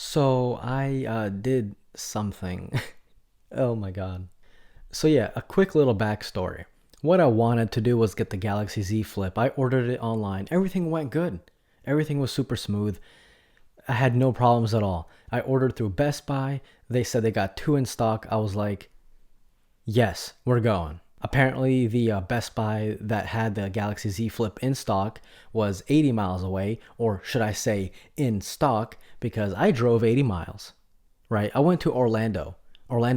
So I did something. Oh my god. So yeah, a quick little backstory. What I wanted to do was get the Galaxy Z Flip. I ordered it online. Everything went good. Everything was super smooth. I had no problems at all. I ordered through Best Buy. They said they got two in stock. I was like, yes, we're going. Apparently, the Best Buy that had the Galaxy Z Flip in stock was 80 miles away, or should I say in stock, because I drove 80 miles, right? I went to Orlando,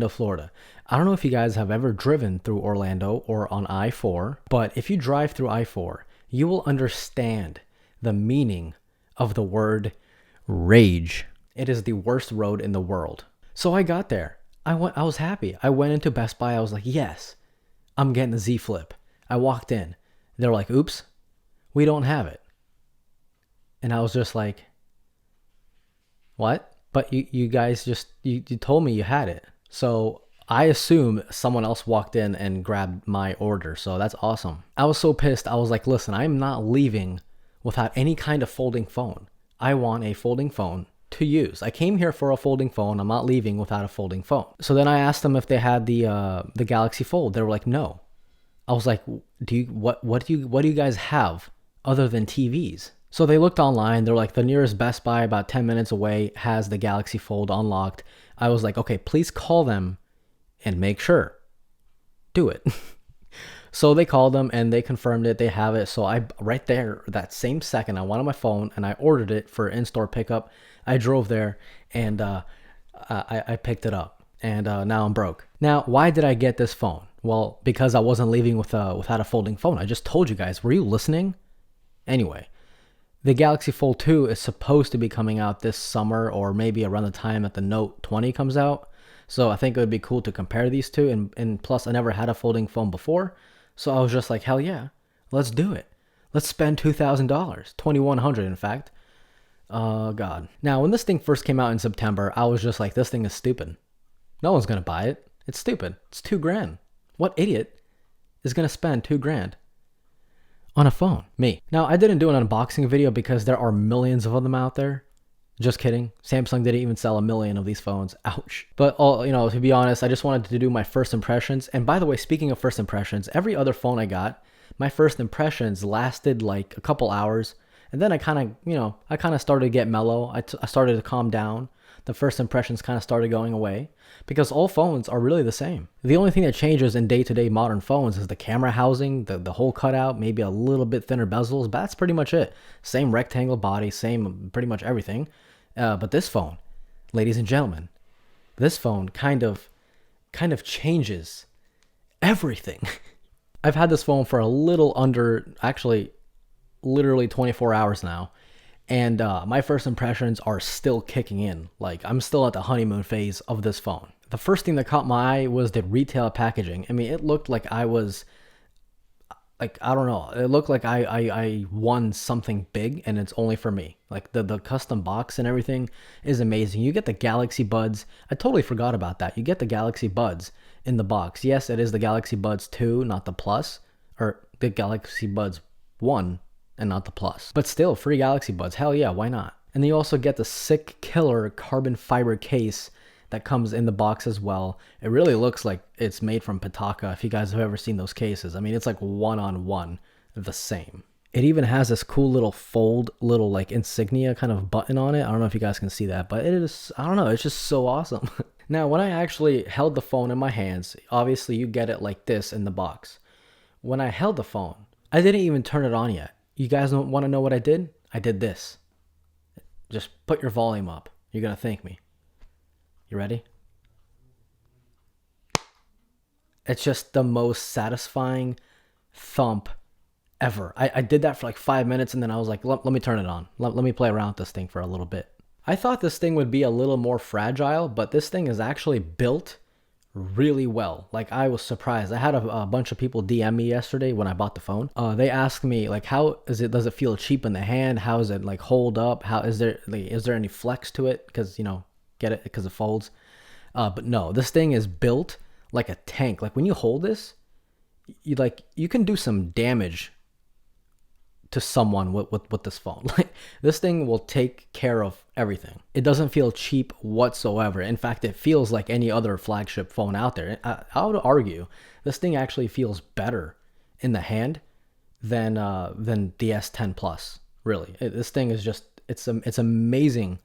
Florida. I don't know if you guys have ever driven through Orlando or on I 4, but if you drive through I 4, you will understand the meaning of the word rage. It is the worst road in the world. So I got there. I was happy. I went into Best Buy. I was like, yes, I'm getting the Z Flip. I walked in. They're like, oops, we don't have it. And I was just like, what? But you guys you told me you had it. So I assume someone else walked in and grabbed my order. So that's awesome. I was so pissed. I was like, listen, I'm not leaving without any kind of folding phone. I want a folding phone to use. I came here for a folding phone. I'm not leaving without a folding phone. So then I asked them if they had the Galaxy Fold. They were like, no. I was like, what do you guys have other than TVs? So they looked online. They're like, the nearest Best Buy about 10 minutes away has the Galaxy Fold unlocked. I was like, okay, please call them and make sure. Do it. So they called them and they confirmed it. They have it. So I right there that same second I went on my phone and I ordered it for in-store pickup. I drove there and I picked it up and now I'm broke. Now, why did I get this phone? Well, because I wasn't leaving without a folding phone. I just told you guys. Were you listening? Anyway, the Galaxy Fold 2 is supposed to be coming out this summer or maybe around the time that the Note 20 comes out. So I think it would be cool to compare these two. And plus, I never had a folding phone before. So I was just like, hell yeah, let's do it. Let's spend $2,000, $2,100 in fact. Oh God. Now, when this thing first came out in September, I was just like, this thing is stupid. No one's gonna buy it. It's stupid. It's 2 grand. What idiot is gonna spend 2 grand on a phone? Me. Now, I didn't do an unboxing video because there are millions of them out there. Just kidding. Samsung didn't even sell a million of these phones. Ouch. But to be honest, I just wanted to do my first impressions. And by the way, speaking of first impressions, every other phone I got, my first impressions lasted like a couple hours. And then I kind of started to get mellow. I started to calm down. The first impressions kind of started going away because all phones are really the same. The only thing that changes in day-to-day modern phones is the camera housing, the whole cutout, maybe a little bit thinner bezels, but that's pretty much it. Same rectangle body, same pretty much everything. But this phone, ladies and gentlemen, this phone kind of changes everything. I've had this phone for a little under, actually, literally 24 hours now. And my first impressions are still kicking in. Like, I'm still at the honeymoon phase of this phone. The first thing that caught my eye was the retail packaging. I mean, it looked like I was, like, I don't know. It looked like I won something big and it's only for me. Like, the custom box and everything is amazing. You get the Galaxy Buds. I totally forgot about that. You get the Galaxy Buds in the box. Yes, it is the Galaxy Buds 2, not the Plus. Or the Galaxy Buds 1 and not the Plus. But still, free Galaxy Buds. Hell yeah, why not? And then you also get the sick killer carbon fiber case that comes in the box as well. It really looks like it's made from Pitaka if you guys have ever seen those cases. I mean, it's like one-on-one the same. It even has this cool little fold, little like insignia kind of button on it. I don't know if you guys can see that, but it is, I don't know, it's just so awesome. Now, when I actually held the phone in my hands, obviously you get it like this in the box. When I held the phone, I didn't even turn it on yet. You guys don't want to know what I did? I did this. Just put your volume up. You're going to thank me. You ready? It's just the most satisfying thump ever. I did that for like 5 minutes and then I was like, let me turn it on. Let me play around with this thing for a little bit. I thought this thing would be a little more fragile, but this thing is actually built really well. Like, I was surprised. I had a bunch of people DM me yesterday when I bought the phone. They asked me like, how is it, does it feel cheap in the hand? How is it like hold up? How is there any flex to it? Because, get it, because it folds. But no, this thing is built like a tank. Like, when you hold this, you can do some damage to someone with this phone. Like, this thing will take care of everything. It doesn't feel cheap whatsoever. In fact, it feels like any other flagship phone out there. I would argue this thing actually feels better in the hand than the S10 Plus. Really, this thing is just it's amazing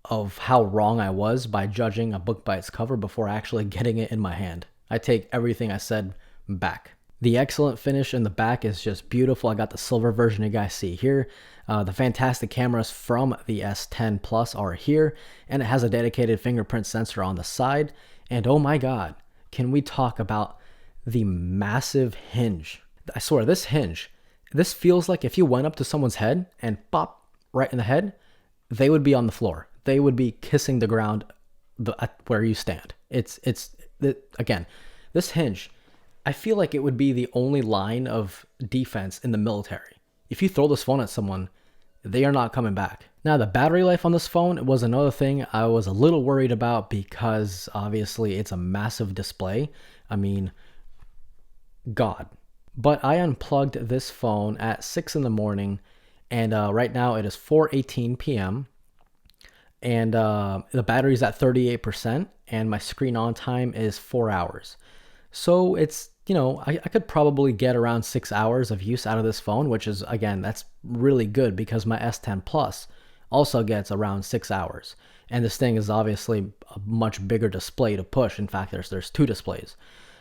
of how wrong I was by judging a book by its cover before actually getting it in my hand. I take everything I said back. The excellent finish in the back is just beautiful. I got the silver version you guys see here. The fantastic cameras from the S10 Plus are here, and it has a dedicated fingerprint sensor on the side. And oh my God, can we talk about the massive hinge? I swear, this hinge, this feels like if you went up to someone's head and pop right in the head, they would be on the floor. They would be kissing the ground where you stand. Again, this hinge, I feel like it would be the only line of defense in the military. If you throw this phone at someone, they are not coming back. Now, the battery life on this phone was another thing I was a little worried about because obviously it's a massive display. I mean, God. But I unplugged this phone at 6 in the morning, and right now it is 4:18 p.m. and the battery's at 38%, and my screen on time is 4 hours. So it's, I could probably get around 6 hours of use out of this phone, which is, again, that's really good because my S10 Plus also gets around 6 hours. And this thing is obviously a much bigger display to push. In fact, there's two displays.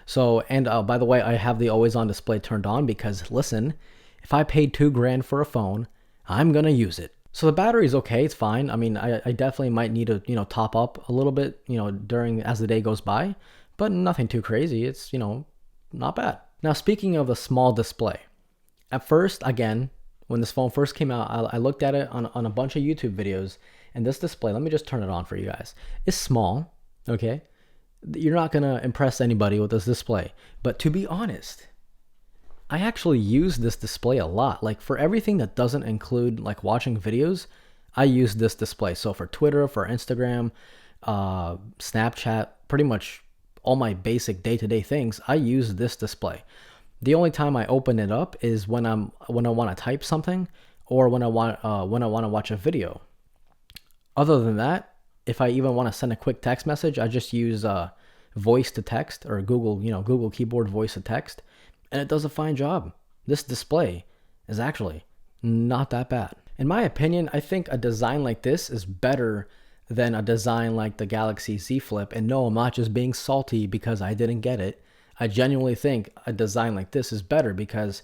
So, and by the way, I have the always on display turned on because, listen, if I paid $2,000 for a phone, I'm going to use it. So the battery is okay. It's fine. I mean, I definitely might need to, top up a little bit, as the day goes by, but nothing too crazy. It's, not bad. Now, speaking of a small display, at first, again, when this phone first came out, I looked at it on a bunch of YouTube videos, and this display, let me just turn it on for you guys, is small, okay? You're not going to impress anybody with this display. But to be honest, I actually use this display a lot. Like, for everything that doesn't include like watching videos, I use this display. So for Twitter, for Instagram, Snapchat, pretty much all my basic day-to-day things, I use this display. The only time I open it up is when I want to type something or when I want to watch a video. Other than that, if I even want to send a quick text message, I just use voice to text or Google keyboard voice to text, and it does a fine job. This display is actually not that bad. In my opinion, I think a design like this is better than a design like the Galaxy Z Flip. And no, I'm not just being salty because I didn't get it. I genuinely think a design like this is better because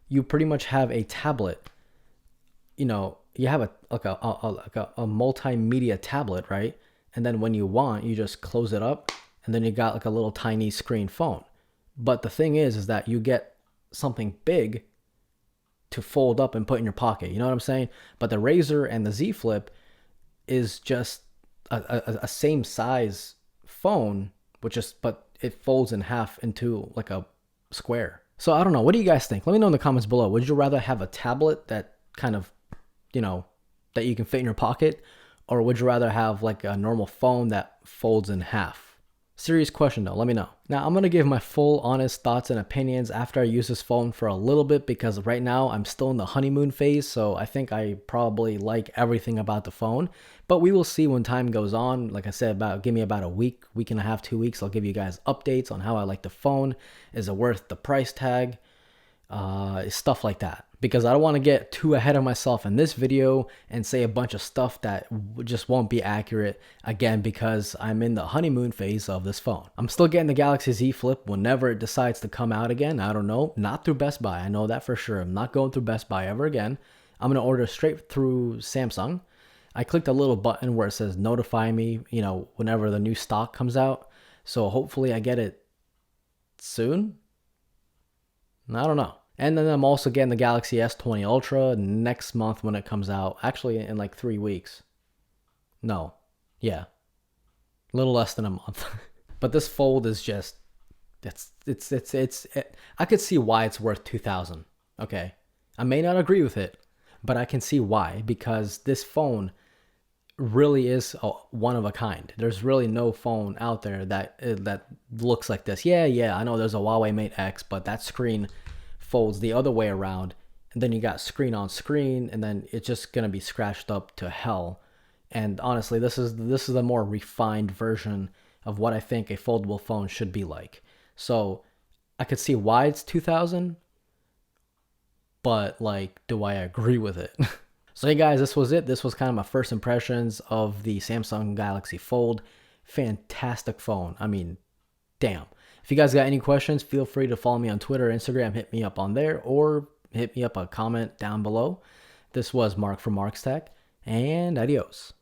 you pretty much have a tablet. You have a multimedia tablet, right? And then when you want, you just close it up, and then you got like a little tiny screen phone. But the thing is that you get something big to fold up and put in your pocket. You know what I'm saying? But the Razr and the Z Flip is just a same size phone, but it folds in half into like a square. So I don't know. What do you guys think? Let me know in the comments below. Would you rather have a tablet that kind of, that you can fit in your pocket, or would you rather have like a normal phone that folds in half? Serious question though, let me know. Now I'm going to give my full honest thoughts and opinions after I use this phone for a little bit, because right now I'm still in the honeymoon phase, so I think I probably like everything about the phone. But we will see when time goes on. Like I said, give me about a week and a half, 2 weeks. I'll give you guys updates on how I like the phone. Is it worth the price tag? Stuff like that. Because I don't want to get too ahead of myself in this video and say a bunch of stuff that just won't be accurate, again, because I'm in the honeymoon phase of this phone. I'm still getting the Galaxy Z Flip whenever it decides to come out again. I don't know. Not through Best Buy. I know that for sure. I'm not going through Best Buy ever again. I'm going to order straight through Samsung. I clicked a little button where it says notify me, whenever the new stock comes out. So hopefully I get it soon. I don't know. And then I'm also getting the Galaxy S20 Ultra next month when it comes out. Actually, in like 3 weeks. No. Yeah. A little less than a month. But this fold is just, I could see why it's worth $2,000. Okay. I may not agree with it, but I can see why, because this phone really is one of a kind. There's really no phone out there that looks like this. Yeah, I know there's a Huawei Mate X, but that screen folds the other way around and then you got screen on screen, and then it's just gonna be scratched up to hell. And honestly, this is a more refined version of what I think a foldable phone should be like. So I could see why it's 2000, but like, do I agree with it? So hey guys, this was it. This was kind of my first impressions of the Samsung Galaxy Fold. Fantastic phone. I mean, damn. If you guys got any questions, feel free to follow me on Twitter, Instagram, hit me up on there, or hit me up a comment down below. This was Mark from Mark's Tech, and adios.